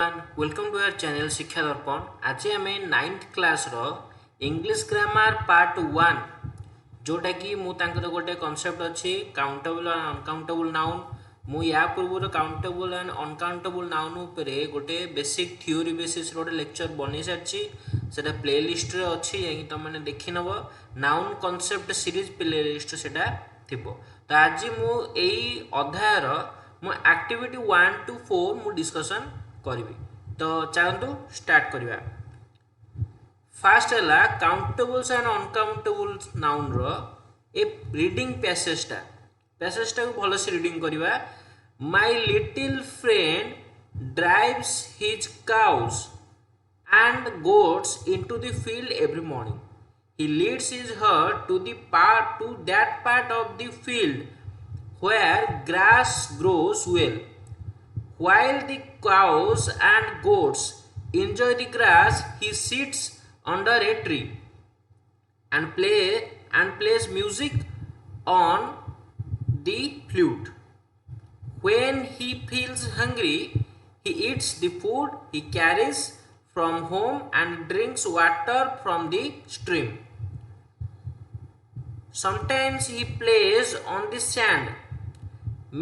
Welcome to our channel शिक्षा दर्पण। आज आम 9th क्लास रो इंग्लिश ग्रामर पार्ट 1 जोटा कि गोटे कॉन्सेप्ट अच्छी काउंटेबल एंड अनकाउंटेबल नाउन। मु या पूर्व काउंटेबल एंड अनकाउंटेबल नाउन उपरे गोटे बेसिक थ्योरी बेसिस गोटे लेक्चर बनी सारी से प्लेलिस्ट रे अच्छी तुम मैंने देखी नब नाउन कॉन्सेप्ट सीरीज प्लेलिस्ट से थी। तो आज मु अध्यायर मु एक्टिविटी 1 to 4 मु डिस्कशन करी। तो चलतु स्टार्ट करवा। फास्ट है काउंटेबल्स एंड अनकाउंटेबल्स नाउन रो ए रीडिंग पैसेजटा को भल से रीडिंग करवा। My little friend drives his cows and goats into the field every morning. He leads his herd to that part of the field where grass grows well. While the cows and goats enjoy the grass, he sits under a tree and plays music on the flute. When he feels hungry, he eats the food he carries from home and drinks water from the stream. Sometimes he plays on the sand,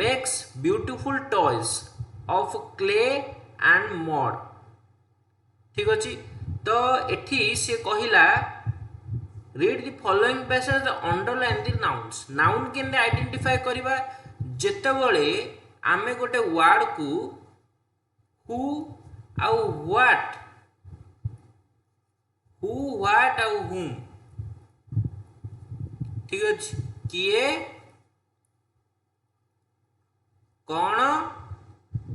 makes beautiful toys of clay and mud. ठीक अच्छी। तो एठी से कहिला read the following passage underline the nouns. Noun केंदे identify करबा जेतेबेले आमे गोटे वर्ड को हु आउ व्हाट हु व्हाट आउ हुम ठीक अच्छे किए कौन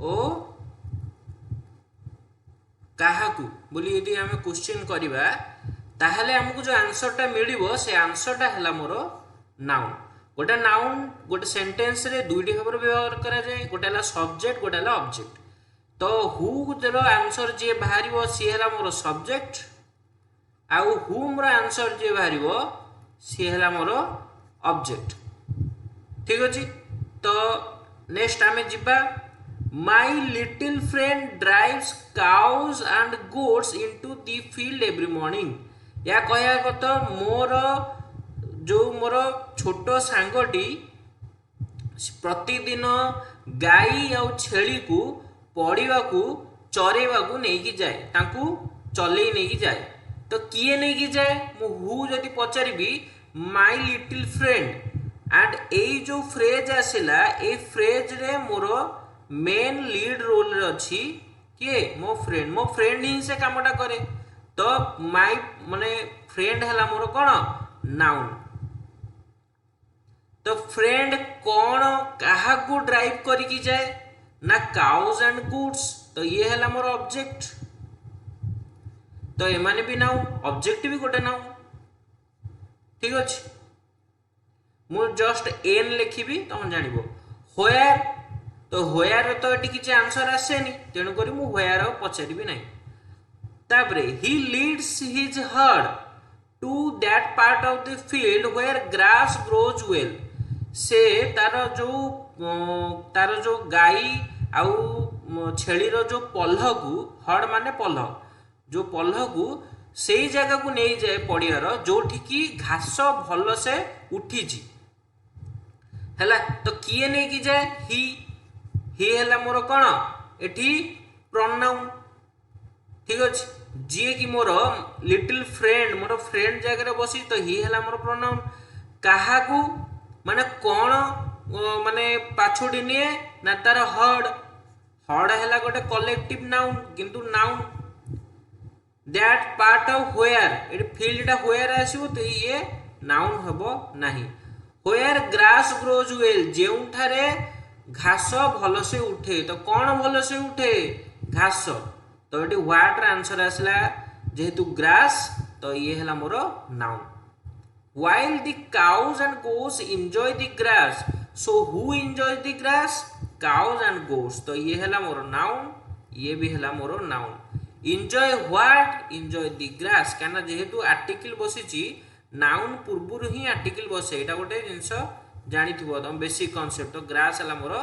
ओ काहाकू बोली यदि आम क्वेश्चन करवा ताहले हमको जो आंसरटा मिलिबो से आंसरटा हला मोर नाउन गोटे सेंटेंस रे दुईटी भाव व्यवहार करा जाए। गोटे हला सब्जेक्ट गोटे हला ऑब्जेक्ट। तो हु रो आंसर जे बाहरिबो सी हला मोर सब्जेक्ट आउ हुम रो आंसर जे बाहरिबो सी हला मोर ऑब्जेक्ट। ठीक अछि। तो नेक्स्ट आमे जिबा my little friend drives cause and goats into the field every morning. या कहया कत मोर छोटो सांगटी प्रतिदिन गाई आउ छेली को पढ़ा को चरेवा को नहीं जाए ताकू चले नहीं जाए। तो किए नहीं जाए हु जदि पचारि माय लिटिल फ्रेंड एंड ए जो फ्रेज आसला ए फ्रेज रे मोर मेन लीड रोल रे अच्छी किए मो फ्रेंड ही से कामटा करे। तो माय माने फ्रेंड हला मोर कौन नाउन। तो फ्रेंड कौन कहा को ड्राइव करिकी जाए ना काउज एंड गुड्स। तो ये हला मोर ऑब्जेक्ट। तो एमाने भी नाउन ऑब्जेक्ट भी गोटे नाउन। ठीक अच्छे। मु जस्ट एन लिखी तुम जान होयर। तो होयर तो ये किसी आंसर आसेनी तेणुक होयर पचारि ना। तापरे he leads his herd to that part of the field where grass grows well. से तार जो गाई आउ छेली जो पल्ह को हर्ड माने पल्ह जो पल्ह को से जगह को नहीं जाए पड़ियार जो घास भल से उठी है। तो किए नहीं कि जाए ही है मोर कौन एठी प्रोनाउन। ठीक अच्छे। जी कि मोर लिटिल फ्रेंड मोर फ्रेंड जगह बसी तो ही है मोर प्रोनाउन। कहा को माने कौन माने पाछुड़ी निए ना तार हर्ड है गोटे कलेक्टिव नाउन किंतु noun. That part of where ये फील्डटा वेयर आसो तो ये नाउन हम नहीं। वेयर ग्रास ग्रोज वेल जेउठारे घास भल से उठे। तो कौन भल से उठे घास। तो ये व्हाट आंसर आसला जेहेतु ग्रास तो ये है मोर noun. While the cows and goats enjoy the grass, so who enjoys the grass? Cows and goats. तो ये है मोर नाउन ये भी है मोर noun. enjoy what? enjoy the grass। क्या जेहेतु आर्टिकल बसी नाउन पूर्व ही आर्टिकल बसे यहाँ गोटे जिनस जानी तुम बेसिक कॉन्सेप्ट। तो ग्रास है मोर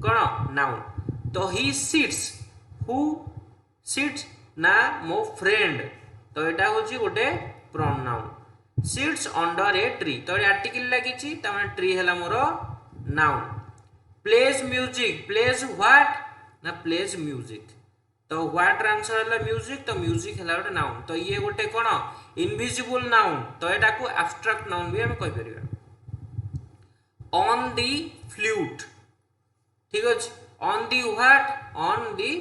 कौन नाउन। तो ही सिट्स हु सिट्स ना मो फ्रेंड तो यहाँ हूँ गोटे pronoun sits under a tree तो ये आर्टिकल लगी ट्री है मोर noun plays music plays what ना प्लेज म्यूजिक तो व्हाट आंसर है म्यूजिक तो म्यूजिक है गोटे नाउन तो ये गोटे कौन इनविजिबल नाउन तो यहाँ को एब्स्ट्रैक्ट नाउन भी आम कहीपर ऑन दी फ्लूट ठीक अच्छे on the what on the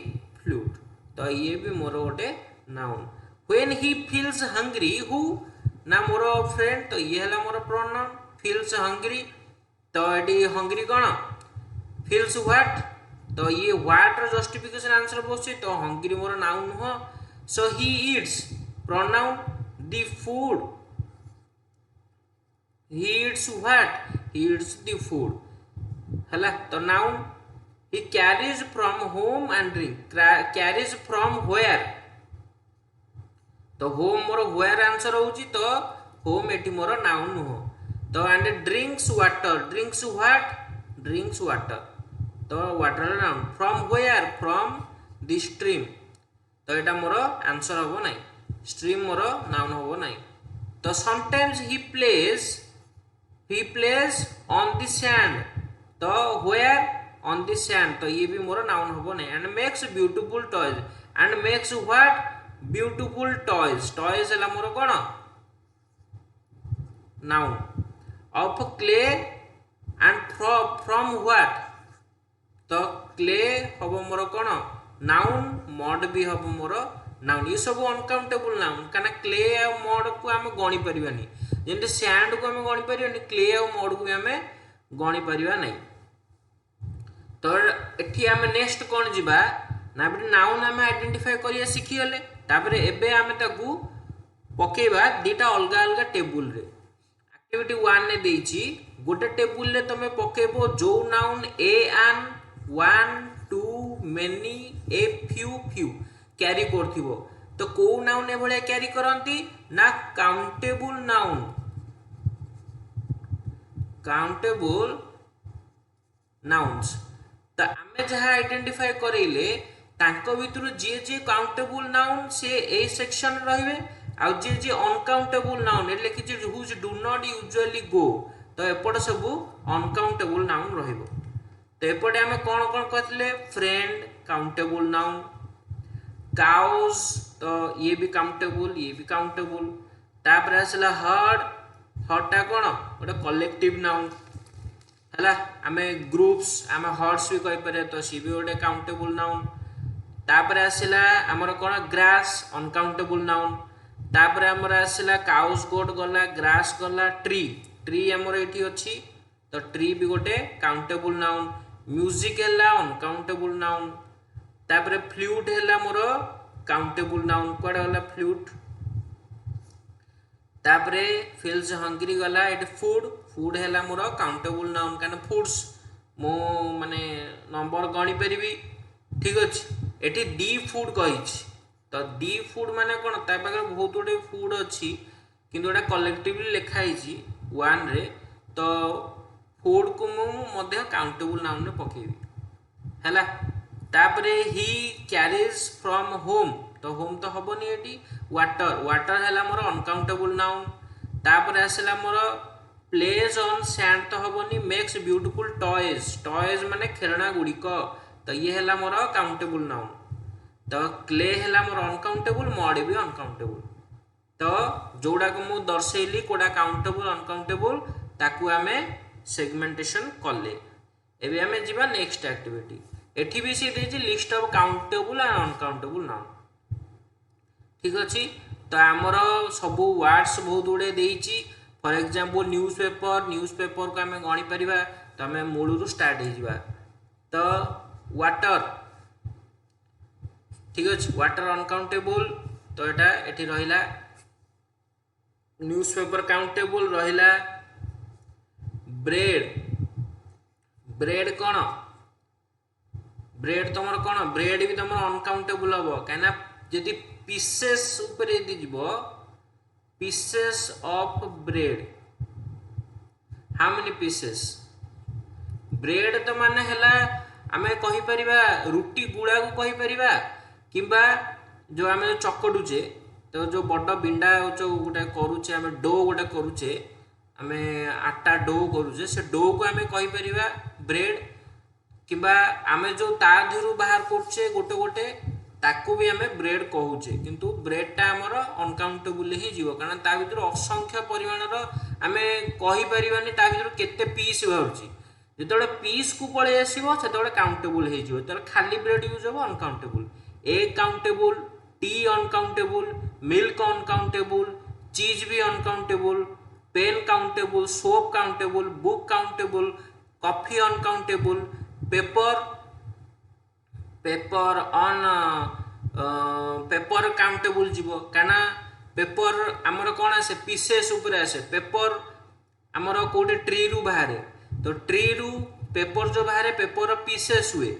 flute तो ये भी मोर गोटे noun when he feels hungry who ना मोर फ्रेंड तो ये है मोर प्रोनाउन फील्स हंग्री तो ये हंग्री कौन फील्स व्हाट तो ये व्हाट रो जस्टिफिकेशन आंसर बस तो हंग्री मोर नाउन नुह so he eats pronoun the food he eats what he eats the food है तो noun he carries from home and drink carries from where तो home more where answer होउची तो home eighty मोर noun नुह तो and drinks what drinks water तो water noun from where from the stream तो एटा मोर answer होबो नै stream मोर noun होबो नै तो sometimes he plays on the sand तो where on the sand तो ये भी मोर नाउन होबो नै and makes beautiful toys and makes what beautiful toys है मोर कोन noun of clay and from what तो clay होबो मोर कोन नाउन मड भी होबो मोर नाउन ये सब अनकाउंटेबल नाउन काना क्ले आ मड को हम गणी परिबानी जेंते सैंड को हम गणी परिबानी क्ले आ मड को हम गणी परिबा नै तो एठी आम नेक्स्ट कौन जीवा ना नाउन आम आइडेंटिफाई करिया शिखी गले तापरे एबे आम ताकू पकेबा दीटा अलग अलग टेबुल रे एक्टिविटी 1 ने देइची गोटे टेबुल रे तमे पकेबो जो noun a an 1 2 many a few carry करथिबो तो को नाउन ए भले कैरी करंती ना काउंटेबल नाउन्स तो आमे जहाँ आइडेंटिफाई करेले तांको भितर जी जी काउंटेबल नाउन से ए सेक्शन रहिबे आ जी जी अनकाउंटेबल नाउन एले कि हुज डू नॉट यूजुअली गो तो एपट सब अनकाउंटेबल नाउन रहिबो तो एपटे आमे कोन कोन कहथिले फ्रेंड काउंटेबल नाउन काउज तो ये भी काउंटेबल तापर आसला हर्डटा कोन गोटे कलेक्टिव नाउन है आम ग्रुप्स आम हर्ड्स भी कहीपर तो सी भी गोटे काउंटेबल नाउन तापर आसला आमर कौन ग्रास अनकाउंटेबल नाउन तापर आमर आसला काउस गोट गला ग्रास गला ट्री आमर ये अच्छी तो ट्री भी गोटे काउंटेबल नाउन म्यूजिक है अनकाउंटेबल नाउन तापर फ्लूट है मोर काउंटेबल नाउन कुआडे गला फ्लूट तापरे फील्स हंग्री गला एट फूड है मोर काउंटेबल नाउन क्या फूड्स मो माने नंबर गणी पारि ठीक अच्छे एटी दी फूड कही तो दी फूड माने कौन ता पाखे बहुत गुटे फूड अच्छी किंतु एटा कलेक्टिवली लिखाई 1 रे तो फूड को मुझे काउंटेबल नाउन रे पकेबी हैला तापरे ही कैरीज फ्रॉम होम तो होम तो हबनी एटी वाटर है मोर अनकाउंटेबल नाउन तापर आसला मोर प्लेज ऑन सैंड तो हबनी मेक्स ब्यूटीफुल टॉयज माने खेलना गुड़िक तो ये है मोर काउंटेबल नाउन तो क्ले है मोर अनकाउंटेबल मड भी अनकाउंटेबल तो जोड़ा को मु दर्शेली कोडा काउंटेबल अनकाउंटेबल ताकू आमे सेगमेंटेशन कले एबे आमे जिबा नेक्स्ट एक्टिविटी एठी भी सी देजी list of countable and uncountable noun ठीक अच्छे तो आमर सब वर्ड्स बहुत गुड़े देती फॉर एग्जांपल न्यूज़ पेपर को आम गणी पारिबा तो आम मूलरू स्टार्ट हो तो वाटर ठीक अच्छे वाटर अनकाउंटेबल तो यहाँ एटी रहिला न्यूज़ पेपर काउंटेबल रहिला ब्रेड कौन ब्रेड तुम कौन ब्रेड भी तुम अनकाउंटेबल हम कहीं जदि पीसेस ऊपर यदि जीव pieces of bread how many pieces bread तो माने हला आमे कहि परिबा रुटी गुड़ा को कहि परिबा किंबा जो आम चकटुचे तो जो बड़ बिंडा जो गोटे करुचे आम डो गोटे करुचे आम आटा डो करुचे से डो को आम कहीपर ब्रेड किंबा आम जो ता देहरु बाहर करछे गोटे गोटे ताकू भी आम ब्रेड कहूचे किंतु ब्रेडटा आमर अनकाउंटेबल ही जीव कारण ता भीतर असंख्य परिमाणर आम कहीपर ता भीतर केते पीस बाहर जो पीस को पलि आसो से काउंटेबल हो खाली ब्रेड यूज हम uncountable egg countable tea uncountable milk uncountable cheese भी uncountable pen countable soap countable book countable coffee uncountable paper paper on paper countable जीव काना पेपर आमर कौन आसे पीसेस उपरे आसे पेपर आमर कोटे ट्री रु बाहर तो ट्री रु पेपर जो बाहर पेपर पीसेस हुए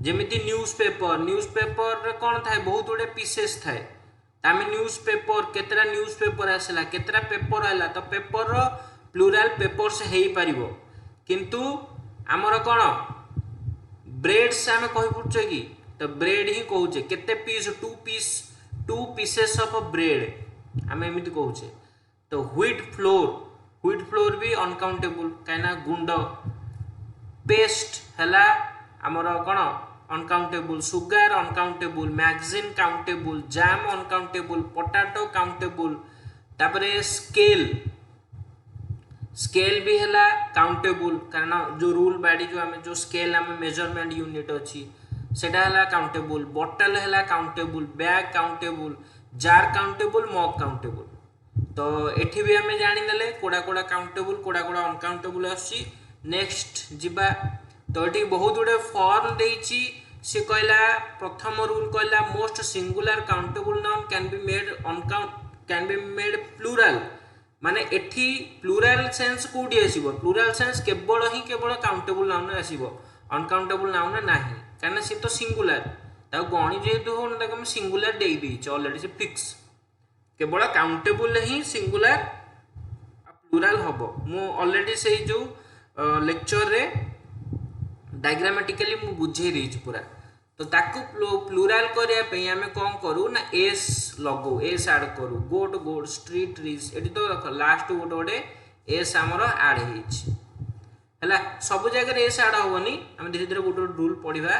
जेमिति न्यूज पेपर कौन थाए बहुत गुड़े पीसेस थाए आम न्यूज पेपर केतरा न्यूज पेपर आसला केतरा पेपर आला तो पेपर प्लूराल पेपर्स हो पार किंतु आमर कौन ब्रेड्स आम कही कि तो ब्रेड ही कहूचे केते piece two pieces of bread आम एमती कहूचे तो व्हीट फ्लोर भी अनकाउंटेबल कहीं गुंड पेस्ट है आमर कौन uncountable sugar uncountable magazine countable jam uncountable potato countable तापरे स्केल भी है काउंटेबल कारण जो रूल बाड़ी जो आम जो स्केल आम मेजरमेंट यूनिट अच्छी सेटा है काउंटेबल बटल है countable bag countable jar countable mug countable तो एठी भी आम जाने कोड़ा कोड़ा काउंटेबल कोड़ा कोड़ा अनकाउंटेबल आसी नेक्स्ट जीवा तो ये बहुत गुड़े फॉर्म देछि सी कहला प्रथम रूल कहला most singular countable noun can be made plural माने एठी प्लूराल सेंस कोडी आसीबो प्लूराल सेंस केवल काउंटेबल नाउन आसीबो अनकाउंटेबल नाउन नाही कारण सी तो सिंगुलर ता गणी जेतु हो ना हम सिंगुलर दे दी ऑलरेडी से फिक्स केवल काउंटेबल ही सिंगुलर प्लूराल हबो मु ऑलरेडी से जो लेक्चर रे डायग्रामेटिकली मु बुझे रही पूरा तो ताकू प्लूराल करिया पे आमे कोन करू ना एस लगो एस ऐड करू गोट स्ट्रीट ट्रीज एटी तो रख लास्ट गोटे गोटे एस आमर ऐड हेछि हला सब जगह एस ऐड होबनी हम धीरे धीरे गोटे रूल पढ़िबा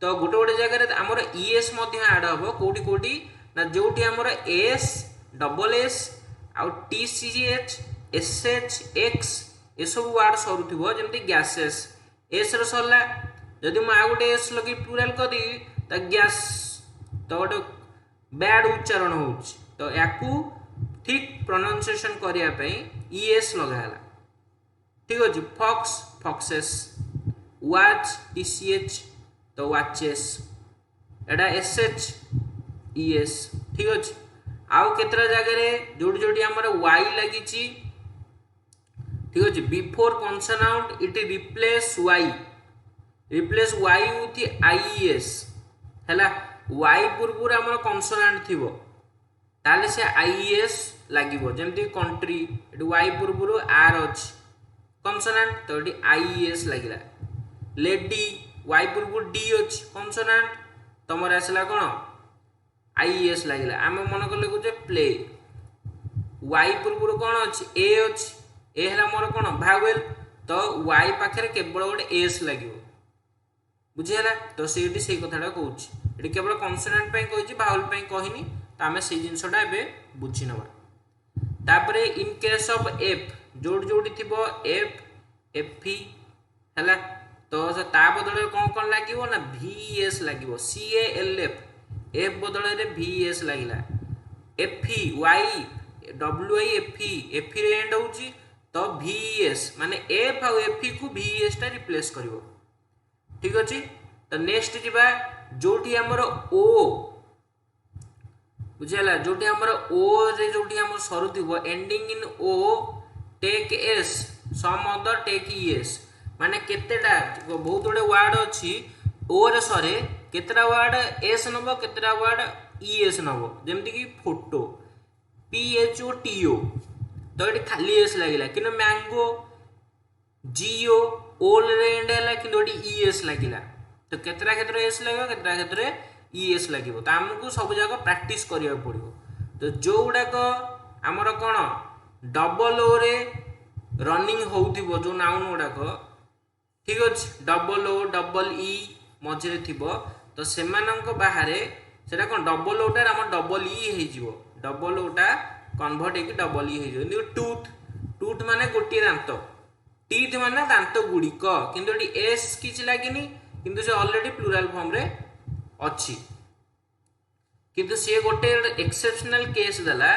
तो गोटे गोटे जगह आमर ईएस मध्य ऐड हबो कोटी कोटी ना जोटी आमर एस डबल एस आउ टीसीएच एसएच एक्स ए सब वर्ड सरुथिबो जेमति गैसेस एस रो सरला जदि मु आ गोटे एस लगे प्लूराल कर दी तो गैस तो गोटे बैड उच्चारण हो तो याकू ठीक प्रोनाउंसिएशन करिया पे ईएस लगाला ठीक अछि फॉक्स फॉक्सेस वॉच टीसीएच तो वॉचेस एडा एसएच ईएस ठीक अछि आउ केतरा जगह रे जोडी जोडी हमर वाई लगी छी ठीक अछि before consonant it replace Y with I S हैला वाई पूर्व आम कॉन्सोनांट थिबो ताले से आईएस लागिबो जेमति कंट्री एटी वाई पूर्व आर अछि कॉन्सोनांट तो एटी आईएस लागिला लेडी वाई पूर्व डी अछि कॉन्सोनांट तमर आसला कोन आईएस लागिला आम मन कले कुजे प्ले वाई पूर्व कोन अछि ए अछि ए हला मोर कोन भावेल तो वाई पाखरे केवल गोटे एस लागिबो बुझीगला तो सीटी से कथाटा कहूँ ये केवल कॉन्सोनेंट पे कही भावल पे कहनी तो आम से जिनसटा एवं बुझी नवा तापरे इन केस ऑफ एफ जोड़ जोड़ी थी एफ एफी है तो ता बदल कौन कौन लगे ना VS लगे CALF एफ बदल VS लगे एफी वाई WI एफी रे एंड होची तो VS माने एफ आ एफी को VS टा रिप्लेस करिवो ठीक अच्छे तो नेक्स्ट जीवा जोटी हमर ओ बुझेला जोटी हमर ओ रे जोटी हमर सरुथिबो ending in O take S some other take E S माने केतेटा बहुत गुडे वर्ड अछि ओ रे सरे केतेटा वर्ड एस नबो केतेटा वर्ड ईएस नबो जेमति कि फोटो PHOTO तो एटी खाली एस लागिला किन मैंगो GO ओल रे एंड हैला कि दोडी ईएस लागिला तो केतरा क्षेत्र एस लागो केतरा क्षेत्र ES लगे तो आमको सब जाक प्रैक्टिस करिया पड़िबो तो जो गुडाक आमर कौन डबल ओ रे रनिंग होउथिबो जो नाउन गुडाक ठीक अच्छे डबल ओ डबल ई मझे थिबो तो सेमानंक बाहरे सेटा कौन डबल ओटार आम डबल ई हो डबल ओटा कन्वर्ट होगी डबल ई हो टूथ टूथ माने गोटे दांत टीथ माने दांत गुड़िक किंतु एटी एस किछि लागिनी किंतु से ऑलरेडी प्लूराल फॉर्म रे अछि किंतु से गोटे एक्सेप्शनल केस देला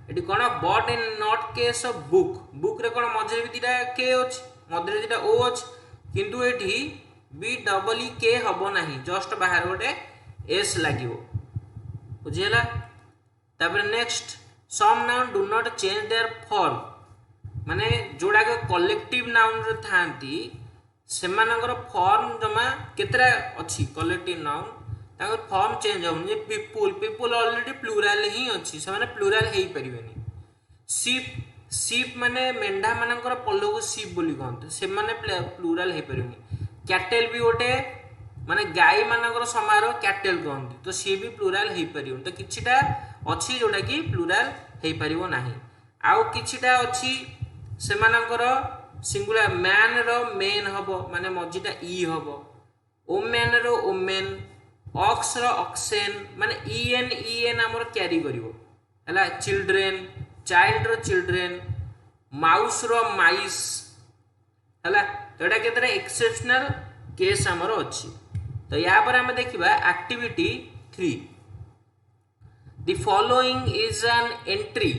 eighty cone but in not case of book book रे कोन मझे भी दिटा के अछि मधुरे दिटा ओ अछि किंतु एटी बी डबल ई के हबो नाही जस्ट बाहर गोटे एस लागिवो बुझिला तापर next sum noun do not change their form माने जोड़ा के कलेक्टिव नाउन रे थांती सेमानकर फॉर्म जमा केतरा अछि कलेक्टिव नाउन ताकर फॉर्म चेंज हो जे पीपल पीपल ऑलरेडी प्लूराल ही अछि से माने प्लूराल हेई परिबेनी शिप शिप माने मेंढा मानकर पल्लो को शिप बोली कहते से माने प्लूराल हेई परिबेनी कैटल भी गोटे माने गाय मानकर समारोह कैटल कहते तो सी भी प्लूराल हेई परिबो तो किछिटा अछि जोटा कि प्लूराल हेई परिबो नाही आउ किछिटा अछि सेमानकर सिंगुलर मैन रो मेन हबो माने मझीटा ई हबो ओमेन रो ओमेन ऑक्स रो ऑक्सेन माने ईएन हमर कैरी करिवो हला चिल्ड्रेन चाइल्ड रो चिल्ड्रेन माउस रो माइस हला तो एटा केतरा एक्सेप्शनल केस हमर अछि तो या पर हम देखिबा activity 3 the following is an entry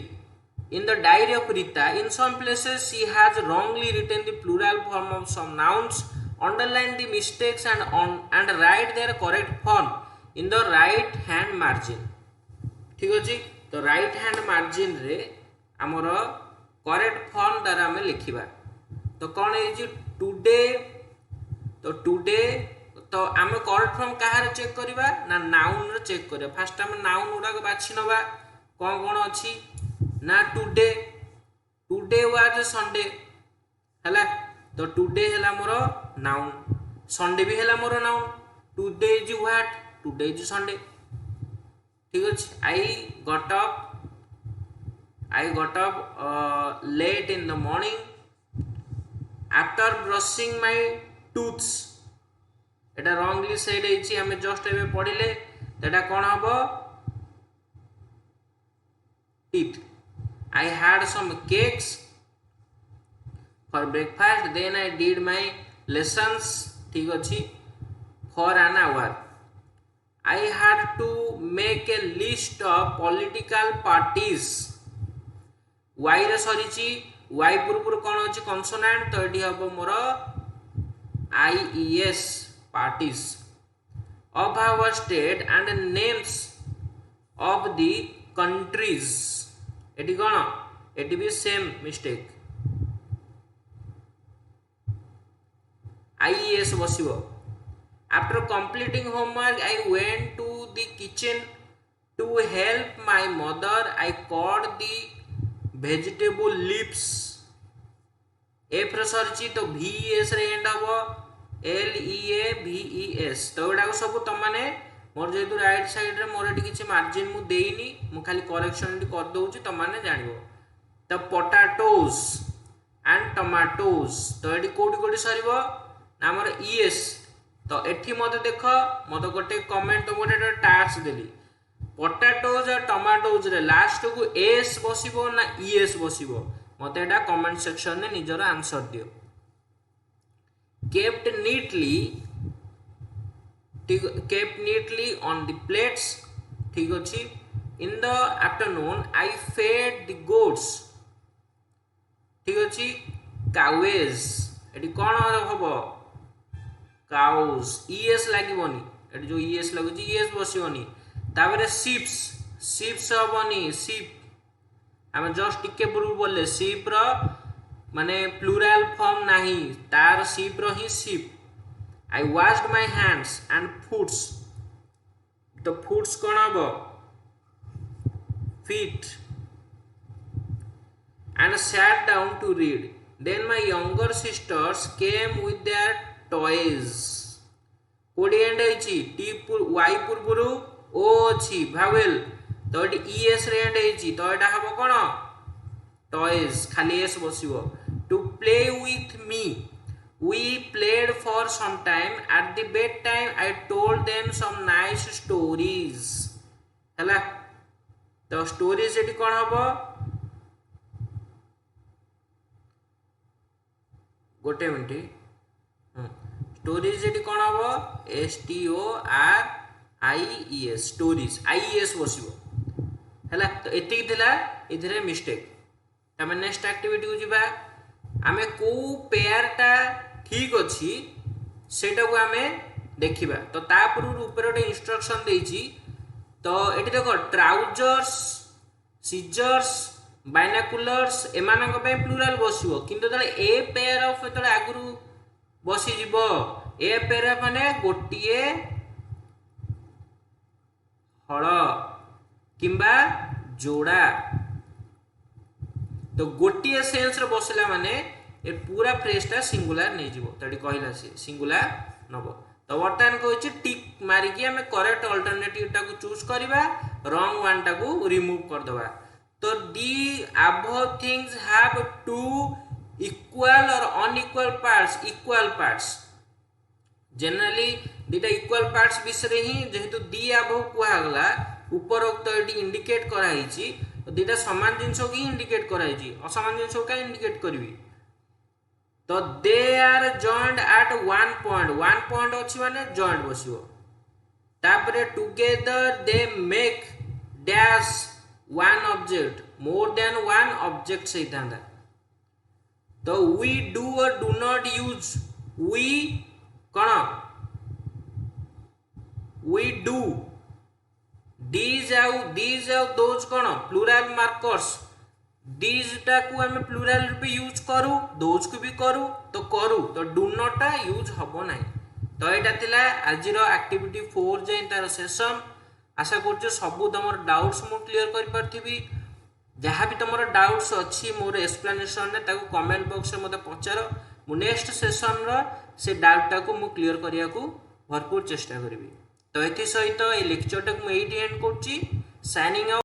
in the diary of Rita. In some places she has wrongly written the plural form of some nouns, underline the mistakes and write their correct form in the right hand margin. ठीक अछि तो right hand margin रे हमर correct form द्वारा हमें लिखिबा तो कोन है जी today तो टुडे तो हम करेक्ट फॉर्म कहार चेक करिबा ना नाउन रे चेक करिबा फर्स्ट हम नाउन उडा को बाछि नबा कोन कोन अछि ना टुडे टुडे वाज संडे हला तो टुडे हला मोर नाउन संडे भी हला मोर noun today is what today is Sunday ठीक अछि I got up late in the morning after brushing my tooths एटा रॉन्गली सेड हेछि हमें जस्ट एबे पढिले एटा कोन हबो teeth I had some cakes for breakfast then I did my lessons ठीक अछि for an hour I had to make a list of political parties y रे सरीची y पूर्व कोन अछि consonant तो एठी हबो मोर IES parties of our state and names of the countries एटी कोन एटी भी सेम मिस्टेक IES बसिबो after completing homework I went to the kitchen to help my mother I cut the vegetable leaves F रे सरची तो VES रे and हबो LEAVES तो एडा सब तुम माने मोर जेतु राइट साइड रे मोर एटी किछि मार्जिन मु देइनी मु खाली करेक्शन एटी कर दउची त माने जानिबो त पोटैटोज एंड टमाटोज तो एटी कोडी कोडी सरीबो हमर ES तो एठी मते देखो मते गोटे कमेंट तो गोटे टास्क देली पोटैटोज और टमाटोज रे लास्ट को S बसिबो ना ES बसिबो मते एटा कमेंट सेक्शन में निजर आंसर दियो kept neatly on the plates ठीक अछि in the afternoon I fed the goats ठीक अछि cows एटी कोन हबो cows ES लागिबोनी एटी जो ES लागुची ES बसिबोनी ताबरे sheeps हबोनी sheep हम जस्ट टिके पूर्व बोलले sheep रो माने प्लूरल फॉर्म नाही तार sheep row he sheep I washed my hands and foots the foots कोन हबो feet and sat down to read then my younger sisters came with their toys कोडी and हैची T y पूर्वरु ओ अछि vowel तो ये ES रे and हेची तो एटा हबो कोन टॉयज खाली एस बसिबो to play with me we played for some time at the bedtime I told them some nice stories हैला तो स्टोरीज एटी कोन हबो गोटे मिनट स्टोरीज एटी कोन हबो S T O R I E S stories I E S बसिबो हैला तो एतिक दिला इधरे मिस्टेक तमे नेक्स्ट एक्टिविटी को जिबा आमे को पेयर टा ठीक अछि सेटा को आमे देखिबा तो ता पूर्व ऊपर एक इंस्ट्रक्शन देछि तो एटी देखो ट्राउजर्स सीजर्स बाइनाकुलर्स एमानक पे प्लुरल बसिबो किंतु तले ए पेयर ऑफ तले आगुरु बसी जिवो ए पेयर माने गोटिए हळ किंबा जोड़ा तो गोटिए सेंस रे बसला माने ए पूरा फ्रेजटा सिंगुलर नहीं जीवो तडी कहला से सिंगुलर नबो तो वर्तमान कहछि टिक मारी कि हमें करेक्ट अल्टरनेटिव टा को चूज करबा रॉन्ग वन टा को रिमूव कर दबा तो the above things have to equal और अनइक्वल पार्ट्स जनरली दीटा इक्वल पार्ट्स विषय ही जेहेतु दी अबव कुआ गला उपरोक्त एटी इंडिकेट करा हिची तो दीटा समान जिंस को इंडिकेट करा हिची असमान जिंस को इंडिकेट करबी तो they are joined at one point अच्छी माने जॉइंट बसिबो तापरे together they make dash one object more than one object सही थांदा तो we do or do not use we कौन वी डू these आउ दोज कौन प्लुरल मार्कर्स these टा को हम प्लुरल रूपे यूज करू दोज को भी करू तो डू नॉट टा यूज हबो नाही तो एटा थिला आजिर एक्टिविटी 4 जे तार सेशन आशा करछु सब तमर डाउट्स मु क्लियर कर परथिबी जहाँ भी तुम डाउट्स अच्छी मोर एक्सप्लेनेशन ने ताको कमेंट बॉक्स में मते पचार मु नेक्स्ट सेशन रो से डाउट टा को मु क्लियर करिया को भरपूर चेष्टा करिवि तो एथि सहित ए लेक्चर टा को एडी एंड करछि साइनिंग